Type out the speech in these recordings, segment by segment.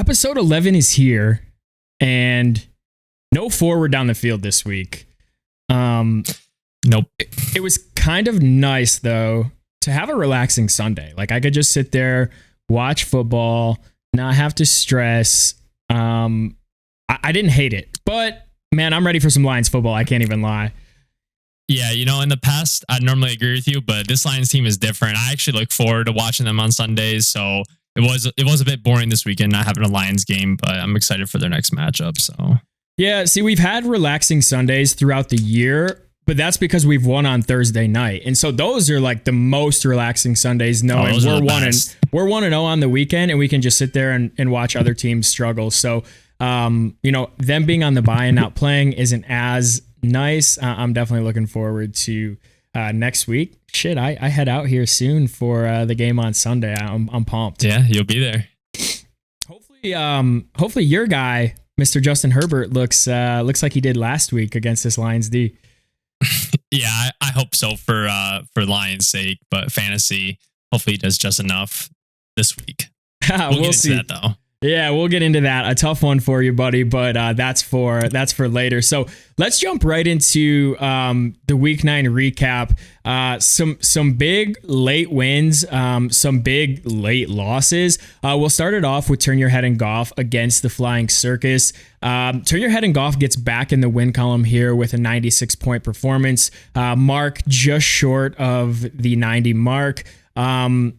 episode 11 is here, and no forward down the field this week. Nope. It was kind of nice, though, to have a relaxing Sunday. Like, I could just sit there, watch football, not have to stress. I didn't hate it, but man, I'm ready for some Lions football. I can't even lie. Yeah, in the past, I'd normally agree with you, but this Lions team is different. I actually look forward to watching them on Sundays, so it was a bit boring this weekend not having a Lions game, but I'm excited for their next matchup. So yeah, see, we've had relaxing Sundays throughout the year, but that's because we've won on Thursday night, and so those are like the most relaxing Sundays. Knowing we're 1-0 on the weekend, and we can just sit there and watch other teams struggle. So them being on the bye and not playing isn't as nice. I'm definitely looking forward to next week. Shit, I head out here soon for the game on Sunday. I'm pumped. Yeah, you'll be there. Hopefully your guy, Mr. Justin Herbert, looks like he did last week against this Lions D. Yeah, I hope so for Lions' sake, but fantasy, hopefully he does just enough this week. We'll see that though. Yeah, we'll get into that. A tough one for you, buddy, but that's for later. So let's jump right into the Week 9 recap. Some big late wins, some big late losses. We'll start it off with Turn Your Head and Goff against the Flying Circus. Turn Your Head and Goff gets back in the win column here with a 96-point performance. Mark just short of the 90 mark. Trent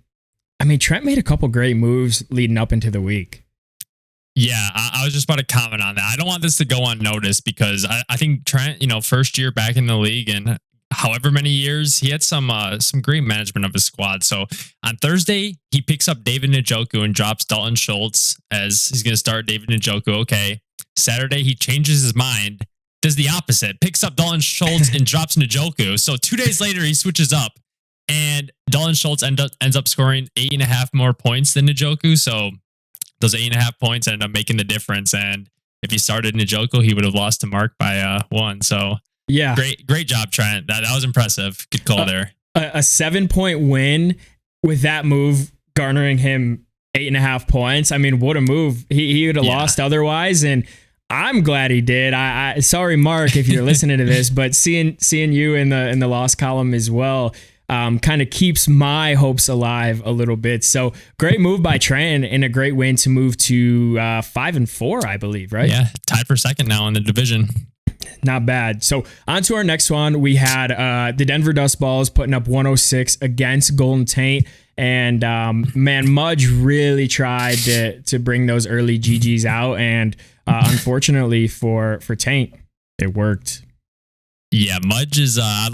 made a couple great moves leading up into the week. Yeah, I was just about to comment on that. I don't want this to go unnoticed because I think Trent, first year back in the league and however many years, he had some great management of his squad. So on Thursday, he picks up David Njoku and drops Dalton Schultz as he's going to start David Njoku. Okay. Saturday, he changes his mind, does the opposite, picks up Dalton Schultz and drops Njoku. So 2 days later, he switches up and Dalton Schultz ends up scoring 8.5 more points than Njoku. So those 8.5 points ended up making the difference. And if he started Njoku, he would have lost to Mark by 1. So yeah, great job, Trent. That was impressive. Good call there. A 7-point win with that move garnering him 8.5 points. I mean, what a move. He would have lost otherwise. And I'm glad he did. I sorry, Mark, if you're listening to this, but seeing you in the loss column as well kind of keeps my hopes alive a little bit. So great move by Trent and a great win to move to 5-4, I believe, right? Yeah, tied for second now in the division. Not bad. So on to our next one. We had the Denver Dust Balls putting up 106 against Golden Taint. And man, Mudge really tried to bring those early GGs out. And unfortunately for Taint, it worked. Yeah, Mudge is. I'd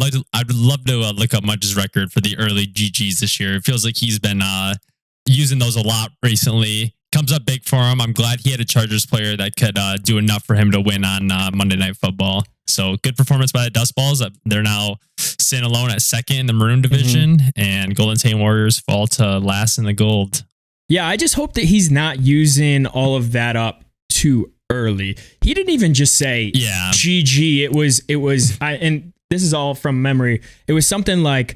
love to look up Mudge's record for the early GGs this year. It feels like he's been using those a lot recently. Comes up big for him. I'm glad he had a Chargers player that could do enough for him to win on Monday Night Football. So good performance by the Dust Balls. They're now sitting alone at second in the Maroon division, and Golden Tate Warriors fall to last in the Gold. Yeah, I just hope that he's not using all of that up too early. He didn't even just say GG. It was and this is all from memory. It was something like,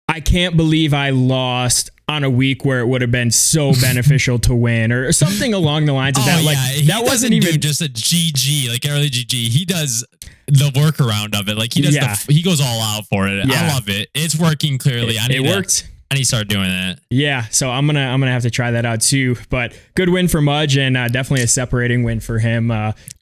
I can't believe I lost on a week where it would have been so beneficial to win, or something along the lines of that. Like that wasn't even just a GG, like early GG. He does the workaround of it. Like he does he goes all out for it. Yeah. I love it. It's working clearly. It worked. I need to start doing that. Yeah, so I'm gonna have to try that out too. But good win for Mudge, and definitely a separating win for him.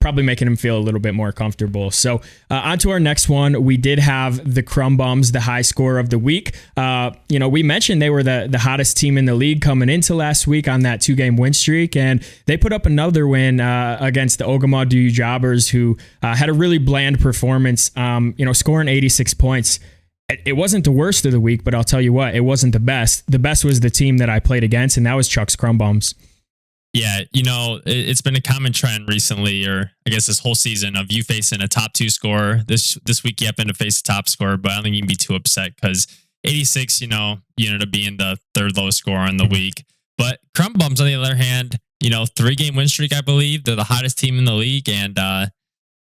Probably making him feel a little bit more comfortable. So on to our next one. We did have the Crumb Bums, the high score of the week. We mentioned they were the hottest team in the league coming into last week on that 2-game win streak, and they put up another win against the Ogama Jobbers, who had a really bland performance. Scoring 86 points. It wasn't the worst of the week, but I'll tell you what, it wasn't the best. The best was the team that I played against, and that was Chuck's Crumb Bums. Yeah, it's been a common trend recently, or I guess this whole season, of you facing a top 2 scorer. This week you happen to face a top scorer, but I don't think you can be too upset because 86, you ended up being the third lowest score on the week. But Crumb Bums, on the other hand, 3-game win streak, I believe. They're the hottest team in the league, and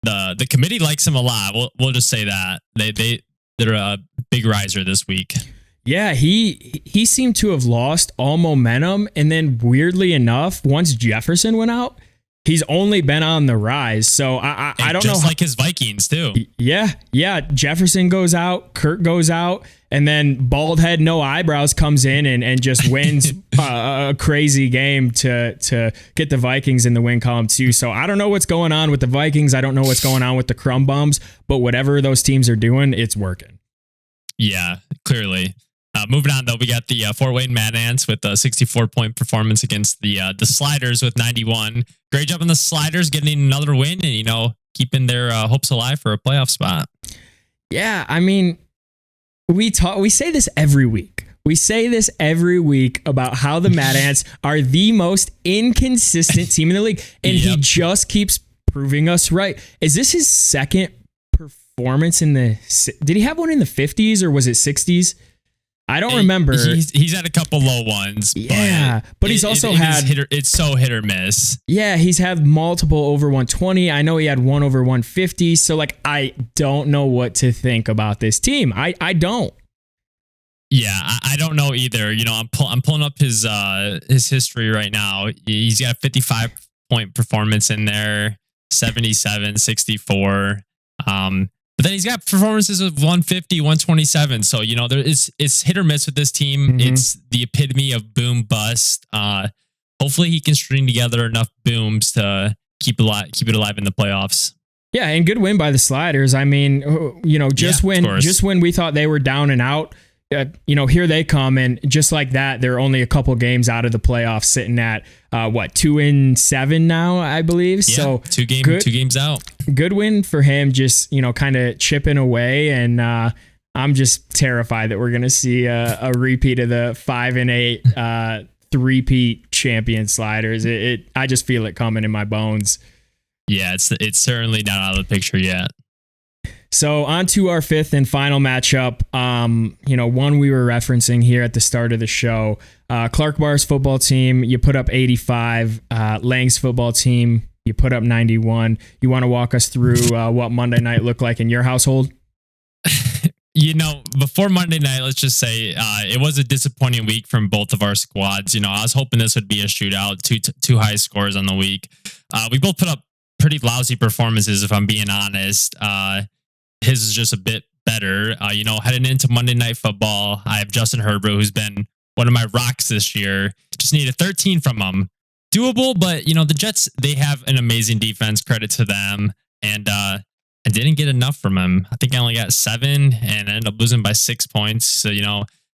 the committee likes them a lot. We'll just say that. They're a big riser this week. Yeah, he seemed to have lost all momentum, and then weirdly enough, once Jefferson went out, he's only been on the rise. So I don't know. Just like his Vikings too. Yeah. Jefferson goes out, Kirk goes out, and then bald head, no eyebrows comes in and just wins a crazy game to get the Vikings in the win column too. So I don't know what's going on with the Vikings. I don't know what's going on with the Crumb Bums, but whatever those teams are doing, it's working. Yeah, clearly. Moving on, though, we got the Fort Wayne Mad Ants with a 64-point performance against the Sliders with 91. Great job on the Sliders getting another win and, keeping their hopes alive for a playoff spot. Yeah, I mean, we say this every week. We say this every week about how the Mad Ants are the most inconsistent team in the league, and he just keeps proving us right. Is this his second performance in the... Did he have one in the 50s or was it 60s? I don't remember. He's had a couple low ones. Yeah, but he's also had... It's so hit or miss. Yeah, he's had multiple over 120. I know he had one over 150. So, I don't know what to think about this team. I don't. Yeah, I don't know either. I'm pulling up his history right now. He's got a 55-point performance in there, 77, 64. But then he's got performances of 150, 127. So, it's hit or miss with this team. Mm-hmm. It's the epitome of boom bust. Hopefully he can string together enough booms to keep it alive in the playoffs. Yeah, and good win by the Sliders. I mean, just when we thought they were down and out, here they come, and just like that, they're only a couple games out of the playoffs, sitting at 2-7 now, I believe. Yeah, so two games out. Good win for him, just kind of chipping away, and I'm just terrified that we're gonna see a repeat of the 5-8 three-peat champion Sliders. I just feel it coming in my bones. Yeah, it's certainly not out of the picture yet. So on to our fifth and final matchup. One we were referencing here at the start of the show. Clark Bar's football team, you put up 85. Lang's football team, you put up 91. You want to walk us through what Monday night looked like in your household? Before Monday night, let's just say it was a disappointing week from both of our squads. I was hoping this would be a shootout, two high scores on the week. We both put up pretty lousy performances, if I'm being honest. His is just a bit better. Heading into Monday Night Football, I have Justin Herbert, who's been one of my rocks this year. Just need a 13 from him. Doable, but, the Jets, they have an amazing defense. Credit to them. And I didn't get enough from him. I think I only got 7 and I ended up losing by 6 points. So,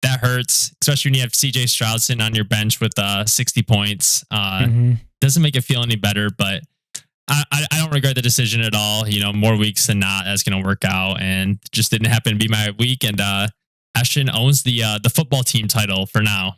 that hurts, especially when you have CJ Stroud sitting on your bench with 60 points. Doesn't make it feel any better, but I don't regret the decision at all. More weeks than not, that's going to work out, and just didn't happen to be my week. And Ashton owns the football team title for now.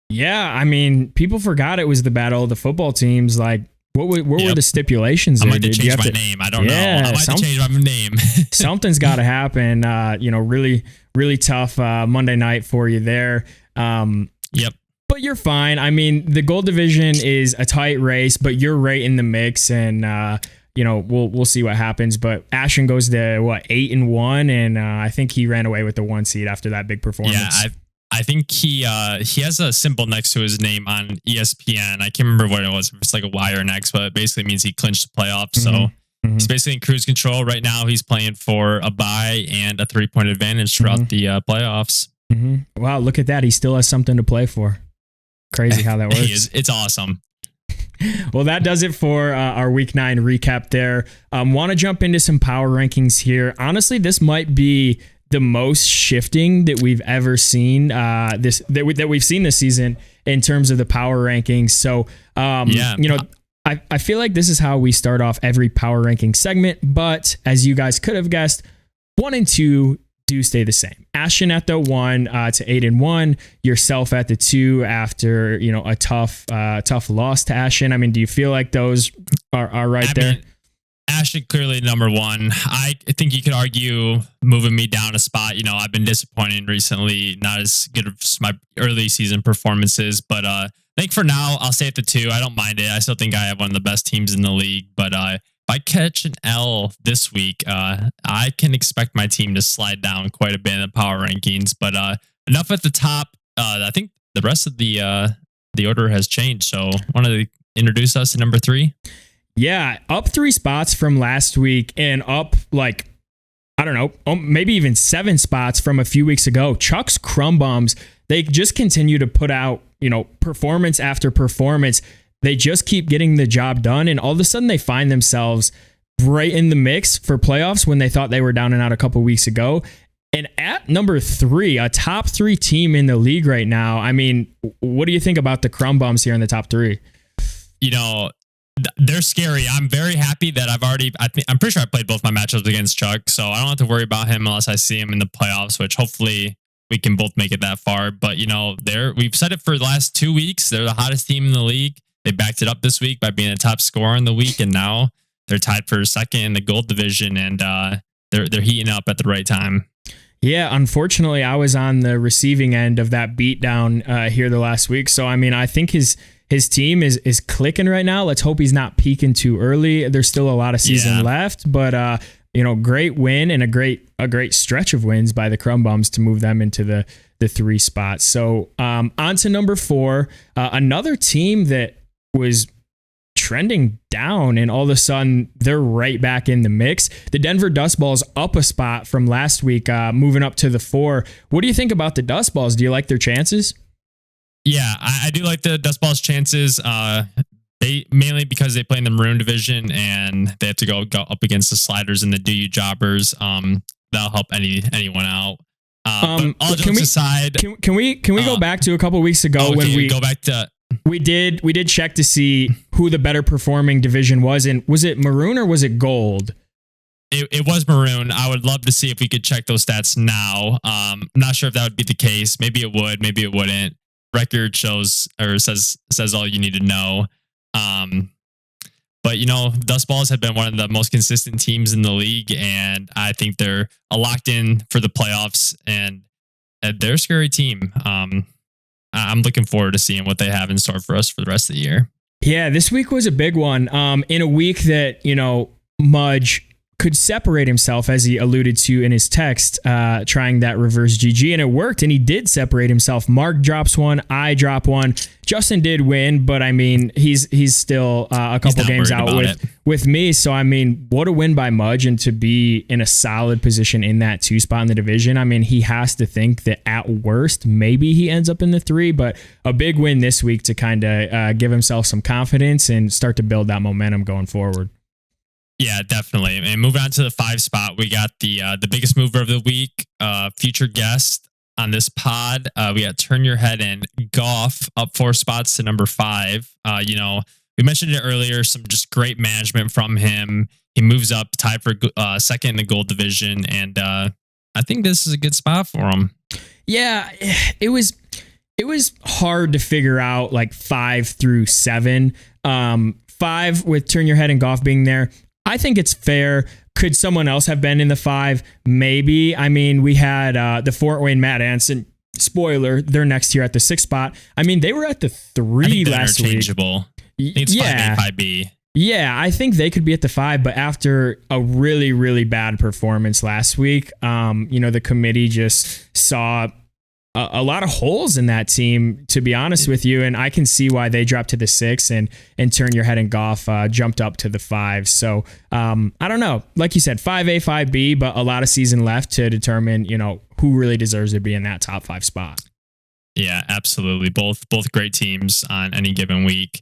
Yeah, I mean, people forgot it was the battle of the football teams. What were the stipulations? I might have to change my name. I don't know. I might have to change my name. Something's got to happen. Really, really tough Monday night for you there. Yep. But you're fine. I mean, the gold division is a tight race, but you're right in the mix, and we'll see what happens. But Ashton goes to 8-1, and I think he ran away with the 1 seed after that big performance. Yeah, I think he has a symbol next to his name on ESPN. I can't remember what it was. If it's like a Y or an X, but it basically means he clinched the playoffs. So he's basically in cruise control right now. He's playing for a bye and a 3-point advantage throughout the playoffs. Wow, look at that! He still has something to play for. Crazy how that works. It's awesome. Well, that does it for our week 9 recap there. Want to jump into some power rankings here. Honestly, this might be the most shifting that we've ever seen that we've seen this season in terms of the power rankings. So, I feel like this is how we start off every power ranking segment. But as you guys could have guessed, 1 and 2 do stay the same. Ashton at the 1 to 8-1, yourself at the 2 after a tough loss to Ashton. I mean, do you feel like those are right there? Ashton clearly number 1. I think you could argue moving me down a spot. I've been disappointing recently, not as good as my early season performances, but I think for now I'll stay at the 2. I don't mind it. I still think I have one of the best teams in the league, but if I catch an L this week, I can expect my team to slide down quite a bit in the power rankings. But enough at the top. I think the rest of the order has changed. So want to introduce us to number 3? Yeah, up 3 spots from last week and up like, I don't know, maybe even 7 spots from a few weeks ago. Chuck's Crumb Bums, they just continue to put out, performance after performance. They just keep getting the job done. And all of a sudden they find themselves right in the mix for playoffs when they thought they were down and out a couple weeks ago. And at number 3, a top 3 team in the league right now. I mean, what do you think about the Crumb Bums here in the top 3? They're scary. I'm very happy that I'm pretty sure I played both my matchups against Chuck, so I don't have to worry about him unless I see him in the playoffs, which hopefully we can both make it that far. But, we've said it for the last 2 weeks. They're the hottest team in the league. They backed it up this week by being a top scorer in the week, and now they're tied for second in the gold division, and they're heating up at the right time. Yeah, unfortunately, I was on the receiving end of that beatdown here the last week. So, I mean, I think his team is clicking right now. Let's hope he's not peaking too early. There's still a lot of season left, but great win and a great stretch of wins by the Crumb Bums to move them into the 3 spots. So, on to number 4, another team that was trending down and all of a sudden they're right back in the mix. The Denver Dust Balls up a spot from last week, moving up to the 4. What do you think about the Dust Balls? Do you like their chances? Yeah, I do like the Dust Balls' chances. They mainly because they play in the Maroon division and they have to go up against the Sliders and the Do You Jobbers. That'll help anyone out. But all jokes aside, can we go back to a couple weeks ago when we go back to we did check to see who the better performing division was, and was it Maroon or was it Gold? It was Maroon. I would love to see if we could check those stats now. I'm not sure if that would be the case. Maybe it would. Maybe it wouldn't. Record shows or says all you need to know. But Dust Balls have been one of the most consistent teams in the league, and I think they're locked in for the playoffs. And they're a scary team. I'm looking forward to seeing what they have in store for us for the rest of the year. Yeah, this week was a big one. In a week that Mudge could separate himself, as he alluded to in his text, trying that reverse GG, and it worked, and he did separate himself. Mark drops one, I drop one. Justin did win, but I mean, he's still a couple games out with me. So I mean, what a win by Mudge, and to be in a solid position in that 2 spot in the division. I mean, he has to think that at worst, maybe he ends up in the 3, but a big win this week to kind of give himself some confidence and start to build that momentum going forward. Yeah, definitely. And moving on to the 5 spot, we got the biggest mover of the week, featured guest on this pod. We got Turn Your Head and Goff up 4 spots to number 5. We mentioned it earlier, some just great management from him. He moves up, tied for second in the gold division, and I think this is a good spot for him. Yeah, it was hard to figure out like 5 through 7. 5 with Turn Your Head and Goff being there. I think it's fair. Could someone else have been in the 5? Maybe. I mean, we had the Fort Wayne Matt Anson. Spoiler, they're next here at the 6th spot. I mean, they were at the 3 last week. Interchangeable. It's 5A, 5B. Yeah, I think they could be at the 5, but after a really, really bad performance last week, the committee just saw a lot of holes in that team, to be honest with you. And I can see why they dropped to the 6 and Turn Your Head and Goff jumped up to the 5. So I don't know. Like you said, 5A, 5B, but a lot of season left to determine, who really deserves to be in that top 5 spot. Yeah, absolutely. Both great teams on any given week.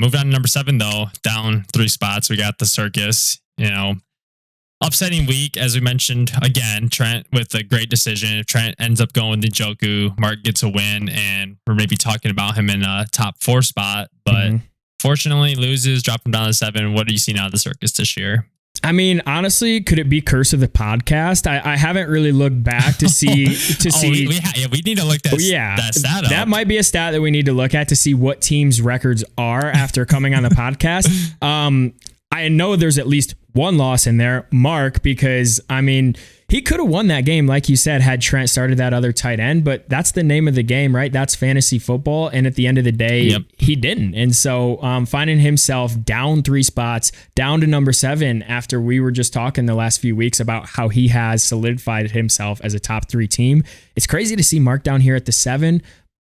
Moving on to number 7, though, down 3 spots. We got the Circus, upsetting week, as we mentioned. Again, Trent with a great decision. If Trent ends up going with Njoku, Mark gets a win, and we're maybe talking about him in a top 4 spot. But fortunately, loses, drop him down to 7. What do you see now of the Circus this year? I mean, honestly, could it be curse of the podcast? I haven't really looked back to see we need to look that stat up. That might be a stat that we need to look at to see what teams' records are after coming on the podcast. I know there's at least one loss in there, Mark, because I mean, he could have won that game, like you said, had Trent started that other tight end, but that's the name of the game, right? That's fantasy football. And at the end of the day, he didn't. And so finding himself down 3 spots, down to number 7, after we were just talking the last few weeks about how he has solidified himself as a top 3 team. It's crazy to see Mark down here at the 7,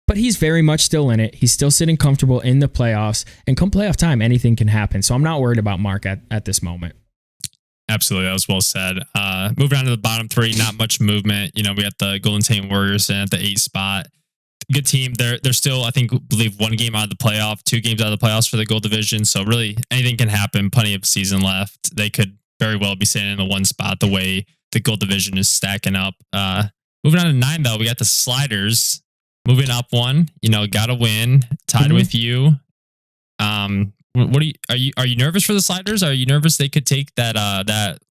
but he's very much still in it. He's still sitting comfortable in the playoffs, and come playoff time, anything can happen. So I'm not worried about Mark at this moment. Absolutely. That was well said. Moving on to the bottom 3, not much movement. We got the Golden State Warriors in at the 8 spot. Good team. They're still, I believe 1 game out of the playoff, 2 games out of the playoffs for the Gold Division. So really anything can happen. Plenty of season left. They could very well be sitting in the 1 spot the way the Gold Division is stacking up. Moving on to 9 though, we got the Sliders moving up 1. Got to win. Tied with you. What are you nervous for the Sliders? Are you nervous they could take that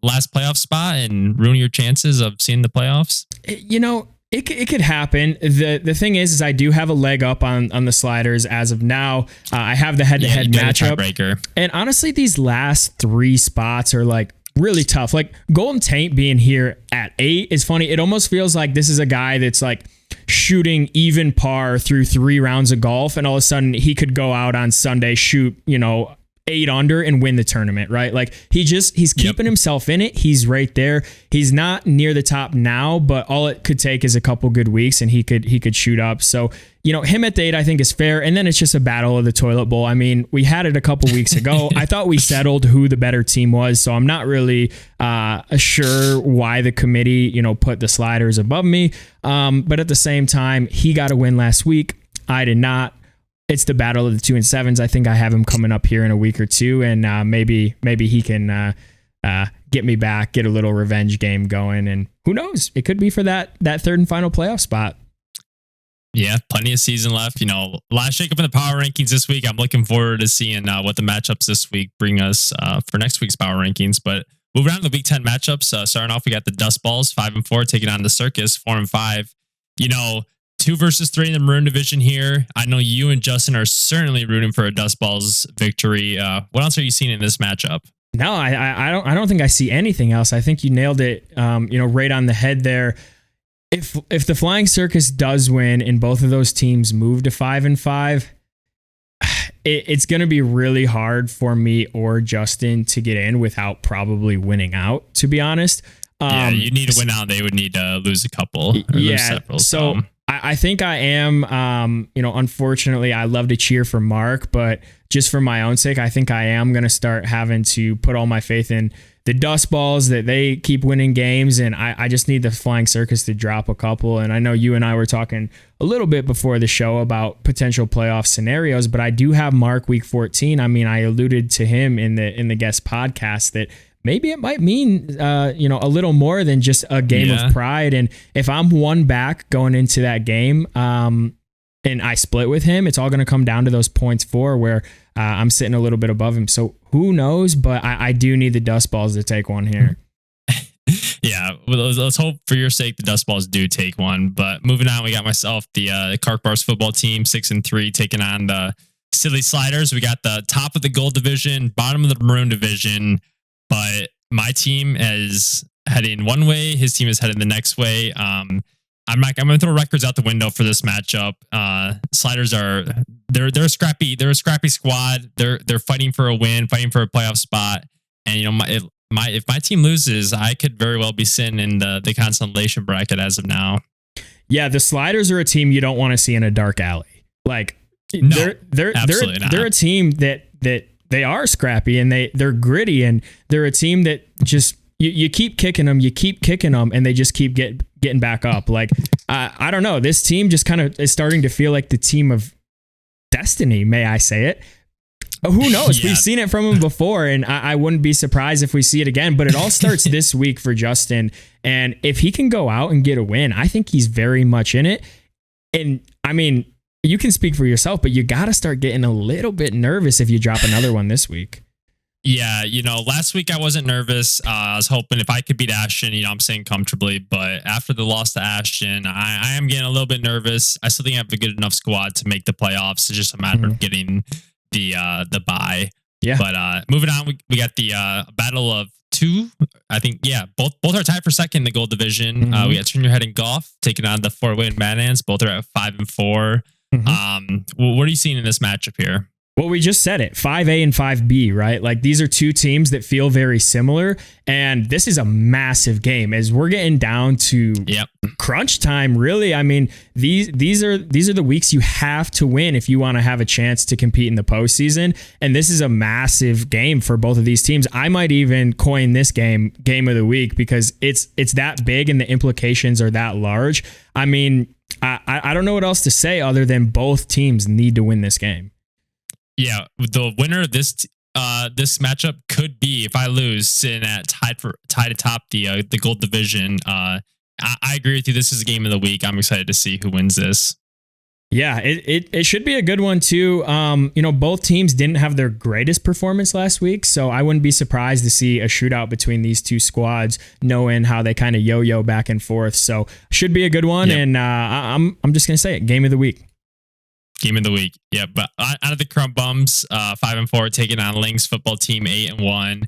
last playoff spot and ruin your chances of seeing the playoffs? It could happen. The thing is I do have a leg up on the Sliders as of now. I have the head-to-head matchup. And honestly, these last 3 spots are like really tough. Like Golden Tate being here at 8 is funny. It almost feels like this is a guy that's like shooting even par through 3 rounds of golf, and all of a sudden he could go out on Sunday, shoot 8 under and win the tournament, right? Like he's keeping himself in it. He's right there. He's not near the top now, but all it could take is a couple good weeks and he could shoot up. So, him at the 8, I think is fair. And then it's just a battle of the toilet bowl. I mean, we had it a couple weeks ago. I thought we settled who the better team was. So I'm not really sure why the committee, put the Sliders above me. But at the same time, he got a win last week. I did not. It's the battle of the 2 and 7s. I think I have him coming up here in a week or 2, and maybe he can get me back, get a little revenge game going, and who knows? It could be for that 3rd and final playoff spot. Yeah, plenty of season left. Last shake up in the power rankings this week. I'm looking forward to seeing what the matchups this week bring us for next week's power rankings. But moving on to the Week 10 matchups, starting off, we got the Dust Balls 5-4 taking on the Circus 4-5. 2 versus 3 in the Maroon Division here. I know you and Justin are certainly rooting for a Dust Balls victory. What else are you seeing in this matchup? No, I don't think I see anything else. I think you nailed it. Right on the head there. If the Flying Circus does win and both of those teams move to 5-5, it's going to be really hard for me or Justin to get in without probably winning out, to be honest. You need to win out. They would need to lose a couple. Lose several, so I think I am, unfortunately, I love to cheer for Mark, but just for my own sake, I think I am going to start having to put all my faith in the Dust Balls, that they keep winning games. And I just need the Flying Circus to drop a couple. And I know you and I were talking a little bit before the show about potential playoff scenarios, but I do have Mark week 14. I mean, I alluded to him in the guest podcast that maybe it might mean, a little more than just a game of pride. And if I'm 1 back going into that game, and I split with him, it's all going to come down to those points 4 where I'm sitting a little bit above him. So who knows? But I do need the Dust Balls to take one here. Yeah, well, let's hope for your sake the Dust Balls do take one. But moving on, we got myself, the Kark Bars football team, 6-3, taking on the Silly Sliders. We got the top of the Gold Division, bottom of the Maroon Division. But my team is heading one way. His team is heading the next way. I'm going to throw records out the window for this matchup. Sliders they're a scrappy squad. They're fighting for a win, fighting for a playoff spot. And if my team loses, I could very well be sitting in the consolation bracket as of now. Yeah, the Sliders are a team you don't want to see in a dark alley. Like no, they're a team that they are scrappy and they're gritty, and they're a team that just you keep kicking them, and they just keep getting back up. Like I don't know, this team just kind of is starting to feel like the team of destiny. May I say it? Who knows? Yeah. We've seen it from him before, and I wouldn't be surprised if we see it again. But it all starts this week for Justin, and if he can go out and get a win, I think he's very much in it. And I mean, you can speak for yourself, but you got to start getting a little bit nervous if you drop another one this week. Yeah, last week I wasn't nervous. I was hoping if I could beat Ashton, I'm saying comfortably. But after the loss to Ashton, I am getting a little bit nervous. I still think I have a good enough squad to make the playoffs. It's just a matter of getting the bye. Yeah. But moving on, we got the battle of two. I think, yeah, both are tied for second in the gold division. We got Turn Your Head and Golf taking on the Fort Wayne Mad Ants. Both are at 5-4. What are you seeing in this matchup here? Well, we just said it, 5A and 5B, right? Like these are two teams that feel very similar. And this is a massive game as we're getting down to crunch time. Really, I mean, these are the weeks you have to win if you want to have a chance to compete in the postseason. And this is a massive game for both of these teams. I might even coin this game of the week because it's that big and the implications are that large. I mean, I don't know what else to say other than both teams need to win this game. Yeah, the winner of this matchup could be, if I lose, sitting at tied atop the gold division. I agree with you. This is a game of the week. I'm excited to see who wins this. Yeah, it should be a good one too. Both teams didn't have their greatest performance last week, so I wouldn't be surprised to see a shootout between these two squads, knowing how they kind of yo-yo back and forth. So should be a good one, and I'm just gonna say it, game of the week. Game of the week. Yeah, but out of the Crumb Bums, 5-4, taking on Lynx football team 8-1.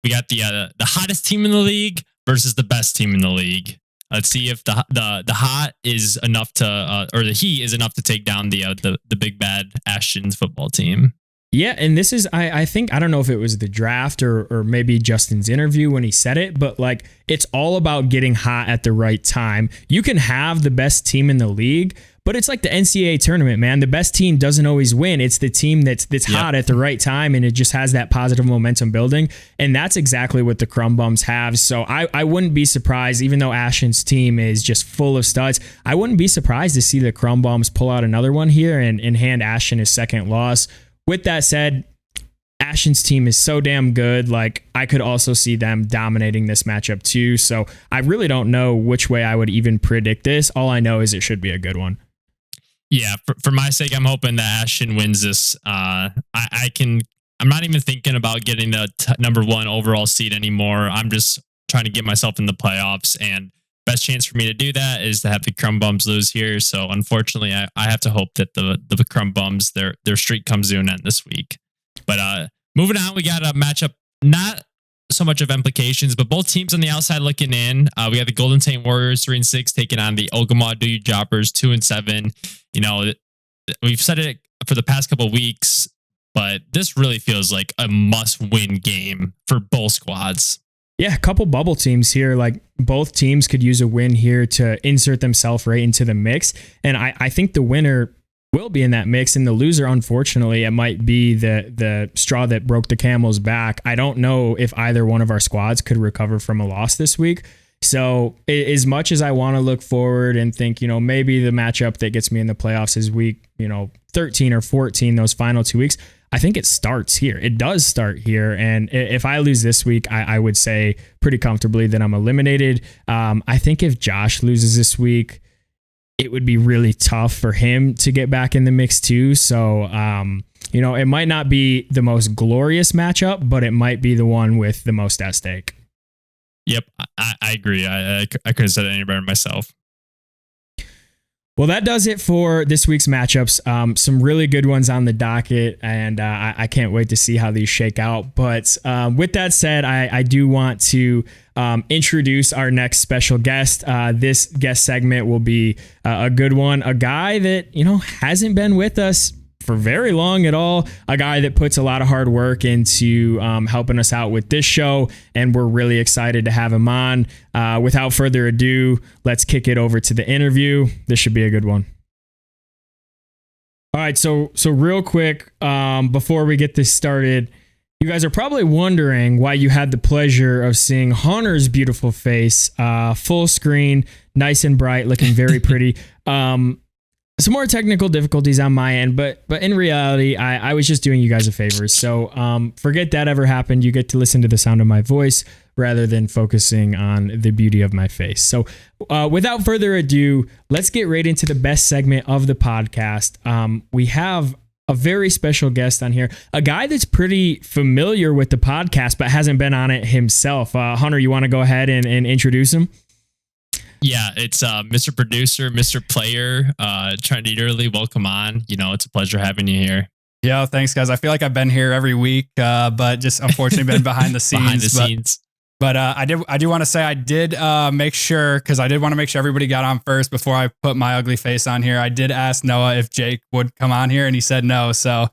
We got the hottest team in the league versus the best team in the league. Let's see if the hot is enough to, or the heat is enough to take down the big bad Ashton's football team. Yeah, and this is, I think, I don't know if it was the draft or maybe Justin's interview when he said it, but like it's all about getting hot at the right time. You can have the best team in the league, but it's like the NCAA tournament, man. The best team doesn't always win. It's the team that's hot at the right time, and it just has that positive momentum building. And that's exactly what the Crumb Bums have. So I wouldn't be surprised, even though Ashton's team is just full of studs, I wouldn't be surprised to see the Crumb Bums pull out another one here and hand Ashton his second loss. With that said, Ashton's team is so damn good. Like I could also see them dominating this matchup too. So I really don't know which way I would even predict this. All I know is it should be a good one. Yeah, for my sake, I'm hoping that Ashton wins this. I'm not even thinking about getting the number one overall seed anymore. I'm just trying to get myself in the playoffs, and best chance for me to do that is to have the Crumb Bums lose here. So unfortunately, I have to hope that the Crumb Bums, their streak comes to an end this week. But moving on, we got a matchup not so much of implications, but both teams on the outside looking in. We got the Golden State Warriors 3-6 taking on the Ogama Dude Jobbers 2-7. You know, we've said it for the past couple of weeks, but this really feels like a must-win game for both squads. Yeah, a couple bubble teams here. Like both teams could use a win here to insert themselves right into the mix. And I think the winner will be in that mix, and the loser, unfortunately, it might be the straw that broke the camel's back. I don't know if either one of our squads could recover from a loss this week. So as much as I want to look forward and think, maybe the matchup that gets me in the playoffs is week, 13 or 14, those final 2 weeks, I think it starts here. It does start here. And if I lose this week, I would say pretty comfortably that I'm eliminated. I think if Josh loses this week, it would be really tough for him to get back in the mix too. So, it might not be the most glorious matchup, but it might be the one with the most at stake. Yep, I agree. I couldn't have said it any better myself. Well, that does it for this week's matchups. Some really good ones on the docket, and I can't wait to see how these shake out. But with that said, I do want to introduce our next special guest. This guest segment will be a good one. A guy that, hasn't been with us for very long at all. A guy that puts a lot of hard work into helping us out with this show, and we're really excited to have him on. Without further ado, let's kick it over to the interview. This should be a good one. All right, so real quick, before we get this started, you guys are probably wondering why you had the pleasure of seeing Hunter's beautiful face, full screen, nice and bright, looking very pretty. Some more technical difficulties on my end, but in reality, I was just doing you guys a favor. So forget that ever happened. You get to listen to the sound of my voice rather than focusing on the beauty of my face. So without further ado, let's get right into the best segment of the podcast. We have a very special guest on here, a guy that's pretty familiar with the podcast, but hasn't been on it himself. Hunter, you want to go ahead and introduce him? Yeah, it's Mr. Producer, Mr. Player, trying to eagerly welcome on. It's a pleasure having you here. Yeah, thanks, guys. I feel like I've been here every week, but just unfortunately been behind the scenes. But I do want to say I did make sure, because I did want to make sure everybody got on first before I put my ugly face on here. I did ask Noah if Jake would come on here, and he said no. So I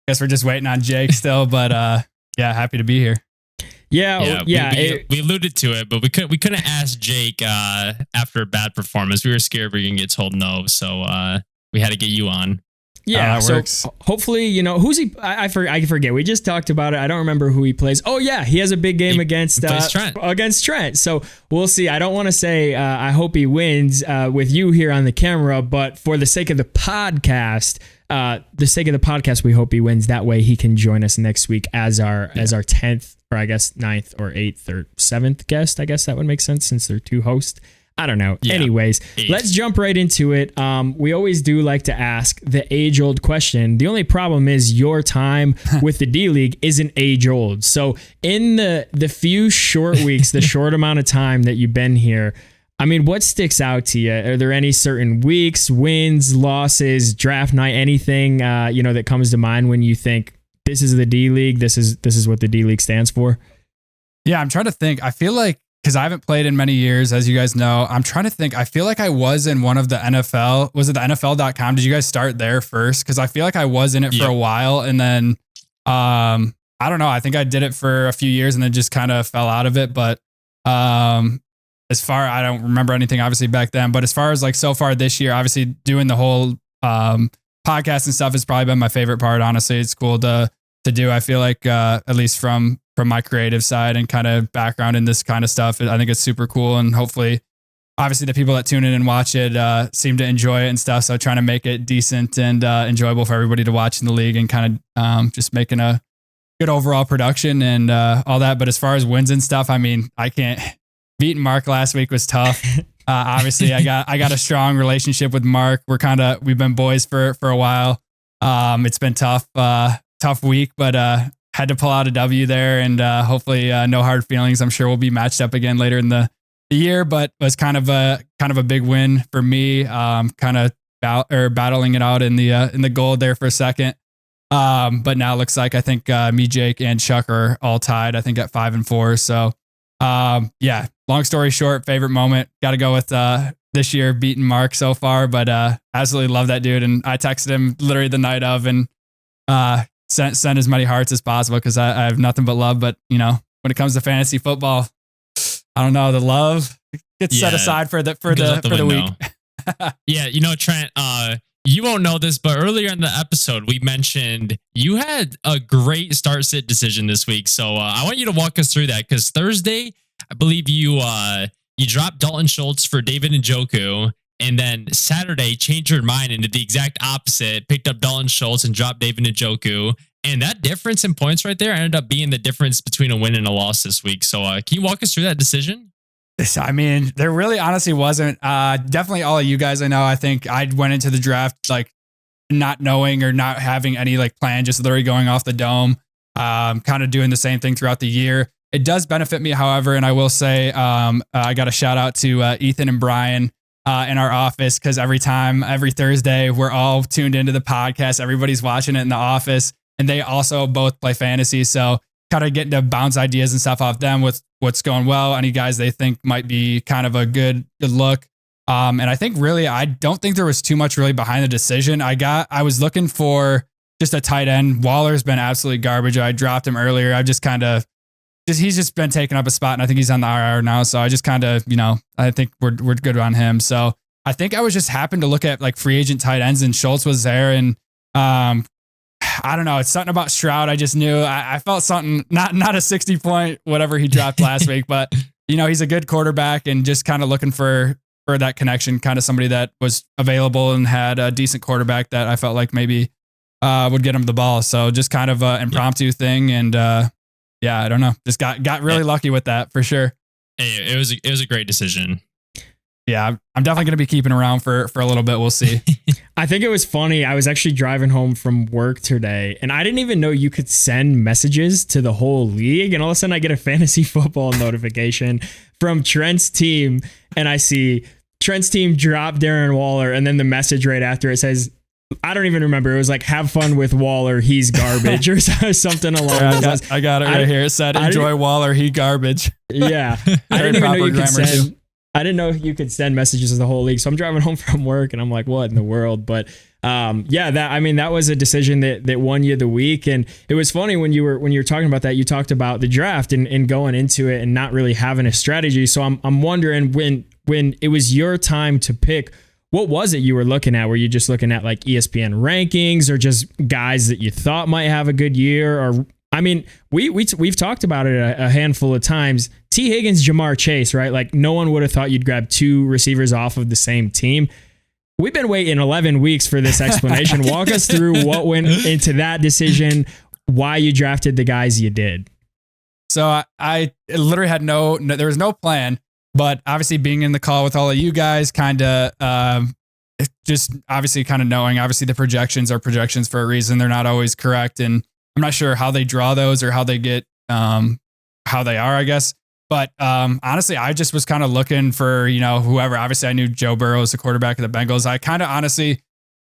guess we're just waiting on Jake still. But yeah, happy to be here. Yeah. We alluded to it, but we couldn't ask Jake after a bad performance. We were scared we were gonna get told no, so we had to get you on. Yeah, that so works. Hopefully, who's he? I forget. We just talked about it. I don't remember who he plays. Oh yeah, he has a big game against Trent. So we'll see. I don't want to say I hope he wins with you here on the camera, but for the sake of the podcast, we hope he wins. That way, he can join us next week as our 10th, or I guess 9th or 8th or 7th guest. I guess that would make sense since they're two hosts. I don't know. Yeah. Anyways, let's jump right into it. We always do like to ask the age-old question. The only problem is your time with the D-League isn't age-old. So in the few short weeks, the short amount of time that you've been here, I mean, what sticks out to you? Are there any certain weeks, wins, losses, draft night, anything that comes to mind when you think this is the D-League, this is what the D-League stands for? Yeah, I'm trying to think. I feel like, because I haven't played in many years, as you guys know, I'm trying to think. I feel like I was in one of the NFL. Was it the NFL.com? Did you guys start there first? Because I feel like I was in it for a while. And then, I don't know. I think I did it for a few years and then just kind of fell out of it. But I don't remember anything obviously back then. But as far as like so far this year, obviously doing the whole podcast and stuff has probably been my favorite part. Honestly, it's cool to do. I feel like at least from my creative side and kind of background in this kind of stuff, I think it's super cool. And hopefully, obviously the people that tune in and watch it seem to enjoy it and stuff. So trying to make it decent and enjoyable for everybody to watch in the league and kind of just making a good overall production and all that. But as far as wins and stuff, I mean, I can't. Beating Mark last week was tough. Obviously I got a strong relationship with Mark. We've been boys for a while. It's been tough week, but had to pull out a W there, and hopefully no hard feelings. I'm sure we'll be matched up again later in the year, but was kind of a big win for me. Kind of battling it out in the gold there for a second. But now it looks like I think me, Jake, and Chuck are all tied. I think at 5 and 4. So yeah. Long story short, favorite moment. Got to go with this year beating Mark so far, but absolutely love that dude. And I texted him literally the night of and send as many hearts as possible because I have nothing but love. But when it comes to fantasy football, I don't know, the love gets set aside for the week. Yeah, Trent, you won't know this, but earlier in the episode we mentioned you had a great start sit decision this week. So I want you to walk us through that, because Thursday I believe you dropped Dalton Schultz for David Njoku. And then Saturday, changed your mind into the exact opposite, picked up Dalton Schultz and dropped David Njoku. And that difference in points right there ended up being the difference between a win and a loss this week. So can you walk us through that decision? I mean, there really honestly wasn't. Definitely all of you guys I know, I think I went into the draft like not knowing or not having any like plan, just literally going off the dome, kind of doing the same thing throughout the year. It does benefit me, however, and I will say I got a shout out to Ethan and Brian in our office, because every Thursday, we're all tuned into the podcast. Everybody's watching it in the office, and they also both play fantasy. So kind of getting to bounce ideas and stuff off them with what's going well. Any guys they think might be kind of a good look. And I think really, I don't think there was too much really behind the decision. I was looking for just a tight end. Waller's been absolutely garbage. I dropped him earlier. I just kind of, he's just been taking up a spot, and I think he's on the IR now. So I just kind of, I think we're good on him. So I think I was just happened to look at like free agent tight ends, and Schultz was there. And I don't know, it's something about Stroud. I just knew I felt something, not a 60 point, whatever he dropped last week, but he's a good quarterback, and just kind of looking for that connection, kind of somebody that was available and had a decent quarterback that I felt like maybe would get him the ball. So just kind of an impromptu thing. And yeah, I don't know. Just got really lucky with that for sure. Hey, it was a great decision. Yeah, I'm definitely going to be keeping around for a little bit. We'll see. I think it was funny. I was actually driving home from work today, and I didn't even know you could send messages to the whole league. And all of a sudden I get a fantasy football notification from Trent's team, and I see Trent's team drop Darren Waller, and then the message right after it says, I don't even remember. It was like, have fun with Waller. He's garbage or something along those lines. I got it right here. It said, enjoy Waller. He garbage. Yeah. I didn't even know you could send. I didn't know you could send messages to the whole league. So I'm driving home from work and I'm like, what in the world? But that was a decision that won you the week. And it was funny when you were talking about that, you talked about the draft and going into it and not really having a strategy. So I'm wondering when it was your time to pick, what was it you were looking at? Were you just looking at like ESPN rankings or just guys that you thought might have a good year? Or, I mean, we've talked about it a handful of times. T. Higgins, Jamar Chase, right? Like no one would have thought you'd grab two receivers off of the same team. We've been waiting 11 weeks for this explanation. Walk us through what went into that decision, why you drafted the guys you did. So I literally had there was no plan. But obviously being in the call with all of you guys, kind of just obviously kind of knowing, obviously the projections are projections for a reason. They're not always correct. And I'm not sure how they draw those or how they get, how they are, I guess. But honestly, I just was kind of looking for, whoever. Obviously, I knew Joe Burrow was the quarterback of the Bengals. I kind of honestly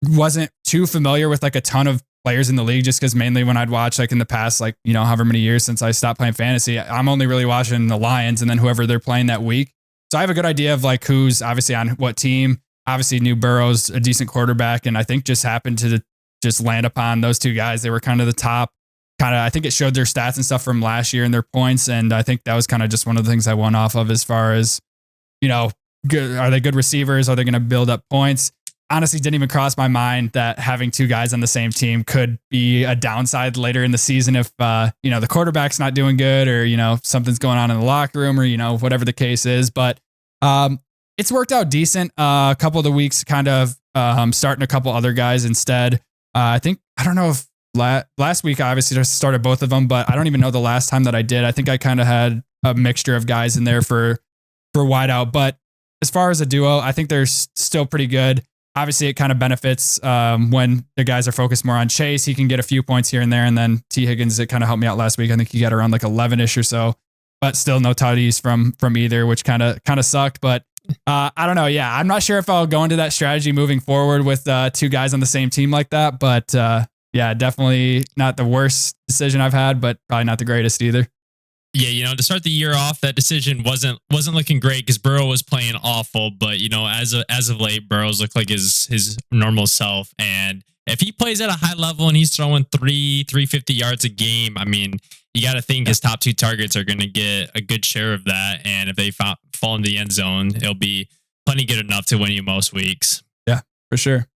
wasn't too familiar with like a ton of players in the league just because mainly when I'd watch like in the past, like, however many years since I stopped playing fantasy, I'm only really watching the Lions and then whoever they're playing that week. So I have a good idea of like who's obviously on what team. Obviously knew Burrow's a decent quarterback and I think just happened to just land upon those two guys. They were kind of the top. I think it showed their stats and stuff from last year and their points. And I think that was kind of just one of the things I went off of as far as, good, are they good receivers? Are they going to build up points? Honestly, didn't even cross my mind that having two guys on the same team could be a downside later in the season if, the quarterback's not doing good or, something's going on in the locker room or, whatever the case is. But it's worked out decent. A couple of the weeks kind of starting a couple other guys instead. I don't know if last week I obviously just started both of them, but I don't even know the last time that I did. I think I kind of had a mixture of guys in there for wideout. But as far as a duo, I think they're still pretty good. Obviously, it kind of benefits when the guys are focused more on Chase. He can get a few points here and there. And then T. Higgins, it kind of helped me out last week. I think he got around like 11-ish or so, but still no tutties from either, which kind of sucked. But I don't know. Yeah, I'm not sure if I'll go into that strategy moving forward with two guys on the same team like that. But yeah, definitely not the worst decision I've had, but probably not the greatest either. Yeah, to start the year off, that decision wasn't looking great because Burrow was playing awful. But as of late, Burrow's looked like his normal self. And if he plays at a high level and he's throwing 350 yards a game, I mean, you got to think his top two targets are going to get a good share of that. And if they fall in the end zone, it'll be plenty good enough to win you most weeks. Yeah, for sure.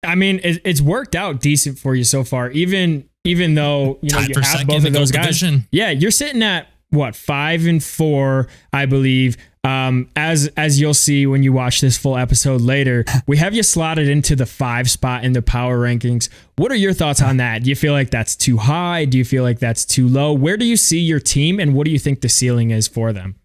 I mean, it's worked out decent for you so far, even though you have both of those guys. Division. Yeah, you're sitting at what 5-4, I believe. As you'll see when you watch this full episode later, we have you slotted into the 5 spot in the power rankings. What are your thoughts on that? Do you feel like that's too high? Do you feel like that's too low? Where do you see your team, and what do you think the ceiling is for them?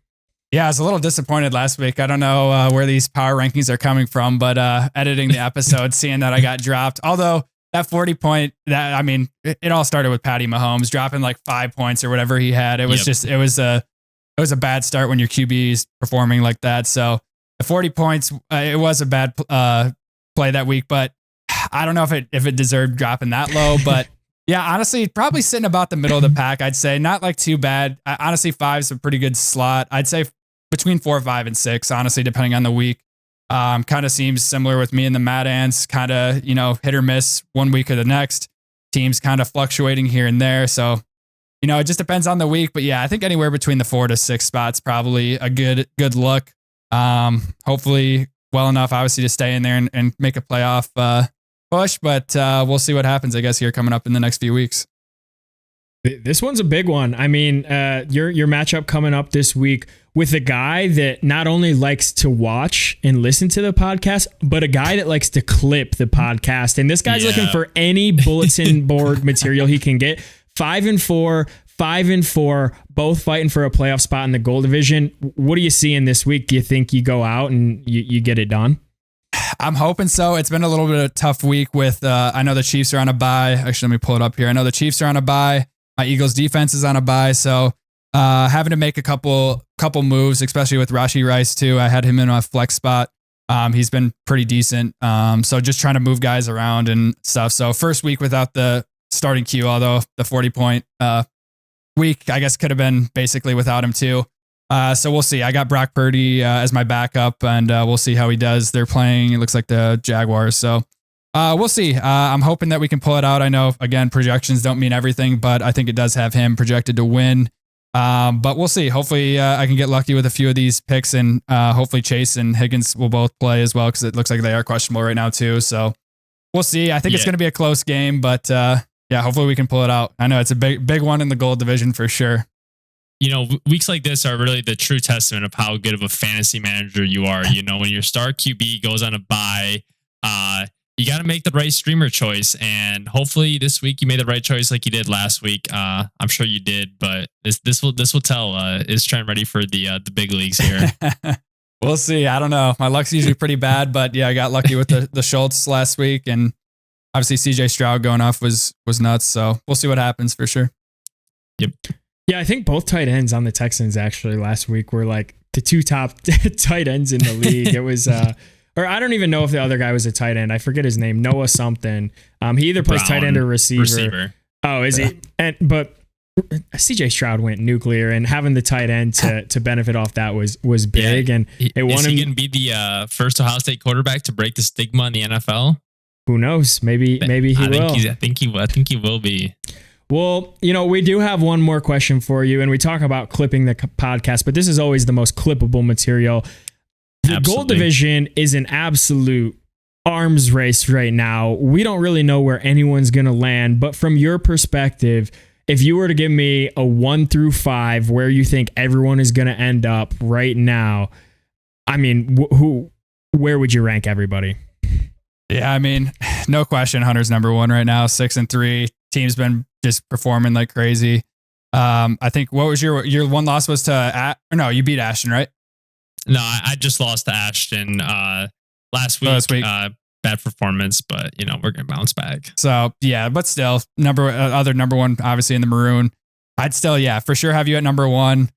Yeah, I was a little disappointed last week. I don't know where these power rankings are coming from, but editing the episode, seeing that I got dropped. Although that 40 point, it all started with Patty Mahomes dropping like 5 points or whatever he had. It was it was a bad start when your QB is performing like that. So the 40 points, it was a bad play that week, but I don't know if it deserved dropping that low. But yeah, honestly, probably sitting about the middle of the pack. I'd say not like too bad. Honestly, 5 is a pretty good slot. I'd say between 4, 5, and 6, honestly, depending on the week. Kind of seems similar with me and the Mad Ants, kind of, hit or miss one week or the next. Teams kind of fluctuating here and there. So, it just depends on the week. But yeah, I think anywhere between the 4 to 6 spots, probably a good look. Hopefully well enough, obviously, to stay in there and make a playoff push. But we'll see what happens, I guess, here coming up in the next few weeks. This one's a big one. I mean, your matchup coming up this week with a guy that not only likes to watch and listen to the podcast, but a guy that likes to clip the podcast. And this guy's looking for any bulletin board material he can get. 5-4, 5-4, both fighting for a playoff spot in the gold division. What are you seeing this week? Do you think you go out and you get it done? I'm hoping so. It's been a little bit of a tough week with, I know the Chiefs are on a bye. Actually, let me pull it up here. I know the Chiefs are on a bye. My Eagles defense is on a bye. So having to make a couple moves, especially with Rashee Rice too. I had him in a flex spot. He's been pretty decent. So just trying to move guys around and stuff. So first week without the starting queue, although the 40-point week, I guess, could have been basically without him too. So we'll see. I got Brock Purdy as my backup, and we'll see how he does. They're playing, it looks like, the Jaguars. So we'll see. I'm hoping that we can pull it out. I know, again, projections don't mean everything, but I think it does have him projected to win. But we'll see. Hopefully I can get lucky with a few of these picks, and hopefully Chase and Higgins will both play as well, because it looks like they are questionable right now too. So we'll see. I think it's going to be a close game, but yeah, hopefully we can pull it out. I know it's a big one in the gold division for sure. You know, weeks like this are really the true testament of how good of a fantasy manager you are. You know, when your star QB goes on a bye, you got to make the right streamer choice. And hopefully this week you made the right choice like you did last week. I'm sure you did, but this will tell. Is Trent ready for the big leagues here? We'll see. I don't know. My luck's usually pretty bad, but yeah, I got lucky with the Schultz last week, and obviously CJ Stroud going off was nuts. So we'll see what happens for sure. Yep. Yeah, I think both tight ends on the Texans actually last week were like the two top tight ends in the league. It was, or I don't even know if the other guy was a tight end. I forget his name, Noah something. He either plays tight end or receiver. Oh, is he? But CJ Stroud went nuclear, and having the tight end to benefit off that was big. Yeah. And it won him. Is he going to be the first Ohio State quarterback to break the stigma in the NFL? Who knows? Maybe he will. I think he will be. Well, you know, we do have one more question for you, and we talk about clipping the podcast, but this is always the most clippable material. The gold division is an absolute arms race right now. We don't really know where anyone's going to land, but from your perspective, if you were to give me a 1 through 5 where you think everyone is going to end up right now, I mean, where would you rank everybody? Yeah, I mean, no question, Hunter's number 1 right now, 6-3. Team's been just performing like crazy. I think what was your one loss was to no, you beat Ashton, right? No, I just lost to Ashton last week. Bad performance, but you know, we're gonna bounce back. So yeah, but still, other number 1, obviously in the maroon. I'd still, yeah, for sure have you at number 1.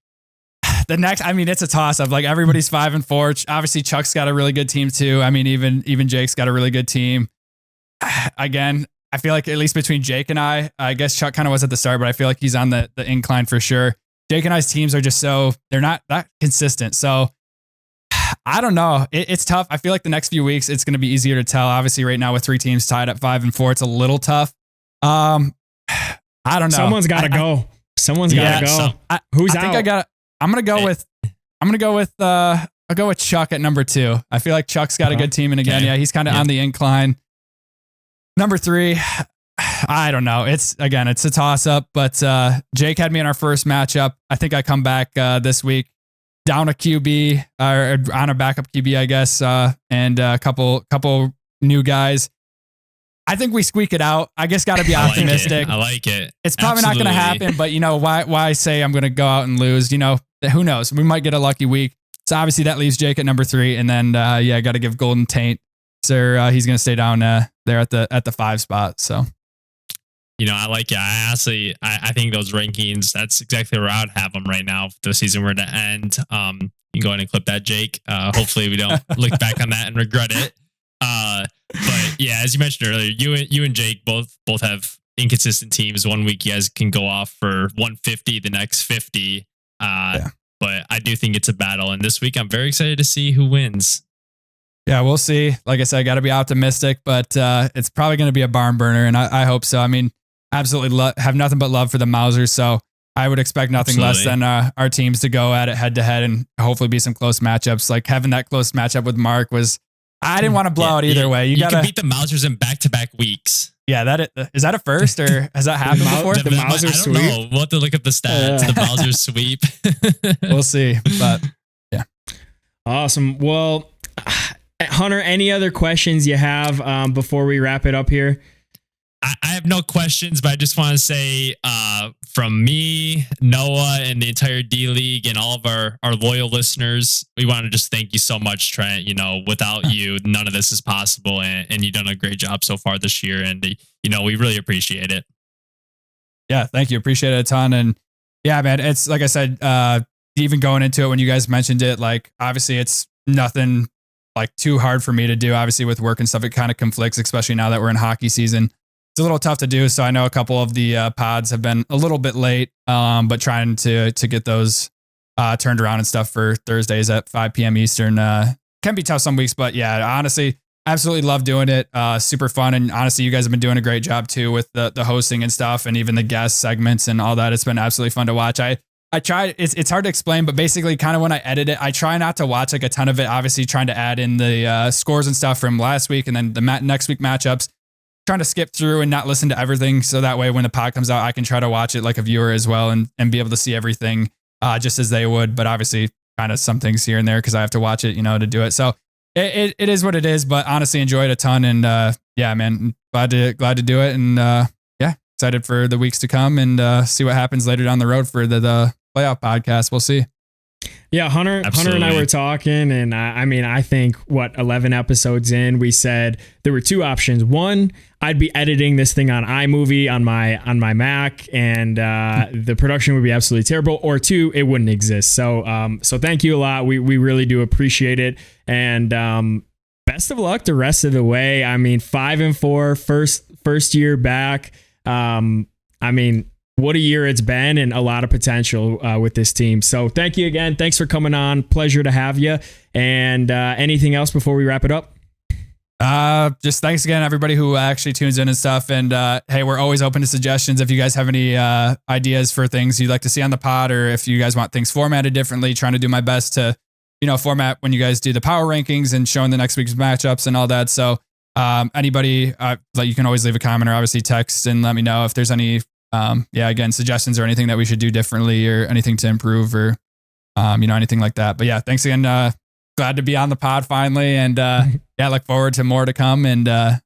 The next, I mean, it's a toss up. Like everybody's 5-4. Obviously, Chuck's got a really good team too. I mean, even Jake's got a really good team. Again, I feel like at least between Jake and I guess Chuck kind of was at the start, but I feel like he's on the incline for sure. Jake and I's teams are just they're not that consistent. So I don't know. It's tough. I feel like the next few weeks, it's going to be easier to tell. Obviously right now with 3 teams tied at 5-4, it's a little tough. I don't know. Someone's got to go. Someone's got to go. Who's out? I'm going to go with I'll go with Chuck at number 2. I feel like Chuck's got a good team. And again, yeah, he's kind of on the incline. Number 3, I don't know. It's a toss up, but Jake had me in our first matchup. I think I come back this week down a QB or on a backup QB, I guess, and a couple new guys. I think we squeak it out. I guess got to be optimistic. I like it. It's probably not going to happen, but you know, why say I'm going to go out and lose? You know, who knows? We might get a lucky week. So obviously that leaves Jake at number 3, and then I got to give Golden Taint. So he's going to stay down there at the 5 spot. So, you know, I like it. I think those rankings, that's exactly where I would have them right now. If the season were to end, you can go ahead and clip that, Jake. Hopefully we don't look back on that and regret it. But yeah, as you mentioned earlier, you and Jake both have inconsistent teams. One week you guys can go off for 150, the next 50. But I do think it's a battle. And this week I'm very excited to see who wins. Yeah, we'll see. Like I said, I got to be optimistic, but it's probably going to be a barn burner, and I hope so. I mean, absolutely have nothing but love for the Mausers, so I would expect nothing less than our teams to go at it head to head and hopefully be some close matchups. Like having that close matchup with Mark I didn't want to blow out either way. You can beat the Mausers in back-to-back weeks. Yeah, is that a first, or has that happened before? The Mauser sweep? I don't know. We'll have to look up the stats. The Mauser sweep. We'll see, but yeah. Awesome. Well, Hunter, any other questions you have before we wrap it up here? I have no questions, but I just want to say from me, Noah, and the entire D League and all of our loyal listeners, we want to just thank you so much, Trent. You know, without you, none of this is possible. And you've done a great job so far this year. And, you know, we really appreciate it. Yeah, thank you. Appreciate it a ton. And yeah, man, it's like I said, even going into it when you guys mentioned it, like obviously it's nothing like too hard for me to do. Obviously with work and stuff, it kind of conflicts, especially now that we're in hockey season. It's a little tough to do. So I know a couple of the pods have been a little bit late, but trying to get those turned around and stuff for Thursdays at 5 p.m. Eastern can be tough some weeks. But yeah, honestly, absolutely love doing it. Super fun. And honestly, you guys have been doing a great job too with the hosting and stuff, and even the guest segments and all that. It's been absolutely fun to watch. I try, it's hard to explain, but basically kind of when I edit it, I try not to watch like a ton of it, obviously trying to add in the scores and stuff from last week and then the next week matchups, trying to skip through and not listen to everything. So that way, when the pod comes out, I can try to watch it like a viewer as well and be able to see everything just as they would. But obviously kind of some things here and there because I have to watch it, to do it. So it is what it is, but honestly enjoyed a ton. And yeah, man, glad to do it. And yeah, excited for the weeks to come and see what happens later down the road for the playoff podcast. We'll see. Yeah, Hunter and I were talking, and I think 11 episodes in, we said there were two options. One, I'd be editing this thing on iMovie on my Mac, and the production would be absolutely terrible. Or two, it wouldn't exist. So thank you a lot. We really do appreciate it, and best of luck the rest of the way. 5-4, first year back. What a year it's been, and a lot of potential with this team. So thank you again. Thanks for coming on. Pleasure to have you. And anything else before we wrap it up? Just thanks again, everybody who actually tunes in and stuff. And hey, we're always open to suggestions. If you guys have any ideas for things you'd like to see on the pod, or if you guys want things formatted differently, trying to do my best to, format when you guys do the power rankings and showing the next week's matchups and all that. So anybody, you can always leave a comment or obviously text and let me know if there's any again, suggestions or anything that we should do differently or anything to improve or, anything like that. But yeah, thanks again. Glad to be on the pod finally. And look forward to more to come. And best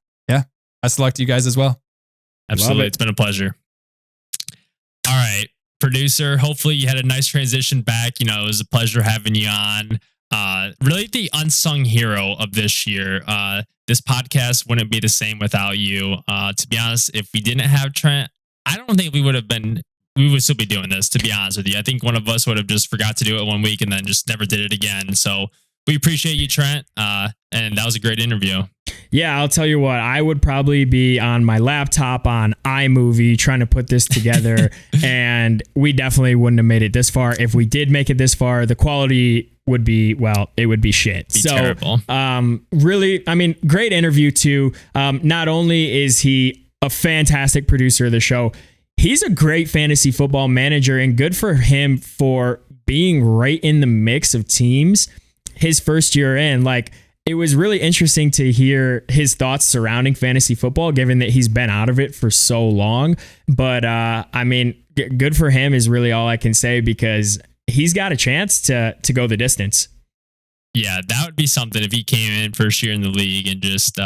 of luck to you guys as well. Absolutely. It's been a pleasure. All right, producer, hopefully you had a nice transition back. It was a pleasure having you on. Really the unsung hero of this year. This podcast wouldn't be the same without you. To be honest, if we didn't have Trent, I don't think we would still be doing this, to be honest with you. I think one of us would have just forgot to do it one week and then just never did it again. So we appreciate you, Trent. And that was a great interview. Yeah, I'll tell you what, I would probably be on my laptop on iMovie trying to put this together. And we definitely wouldn't have made it this far. If we did make it this far, the quality would be, it would be shit. Terrible. Really, great interview too. Not only is he a fantastic producer of the show, he's a great fantasy football manager, and good for him for being right in the mix of teams his first year in. It was really interesting to hear his thoughts surrounding fantasy football, given that he's been out of it for so long. But good for him is really all I can say, because he's got a chance to go the distance. Yeah, that would be something if he came in first year in the league and just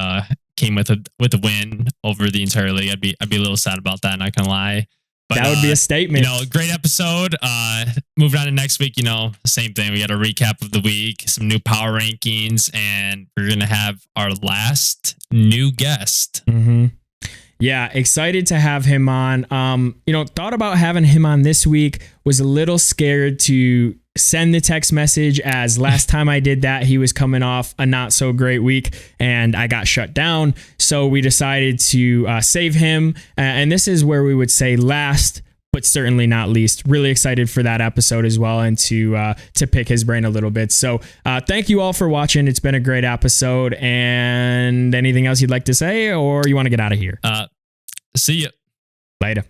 came with a win over the entire league. I'd be a little sad about that, not gonna lie. But that would be a statement. Great episode. Moving on to next week, same thing. We got a recap of the week, some new power rankings, and we're gonna have our last new guest. Mm-hmm. Yeah, excited to have him on. Thought about having him on this week, was a little scared to send the text message, as last time I did that, he was coming off a not so great week and I got shut down. So we decided to save him. And this is where we would say last, but certainly not least. Really excited for that episode as well, and to pick his brain a little bit. So thank you all for watching. It's been a great episode. And anything else you'd like to say, or you want to get out of here? See ya later.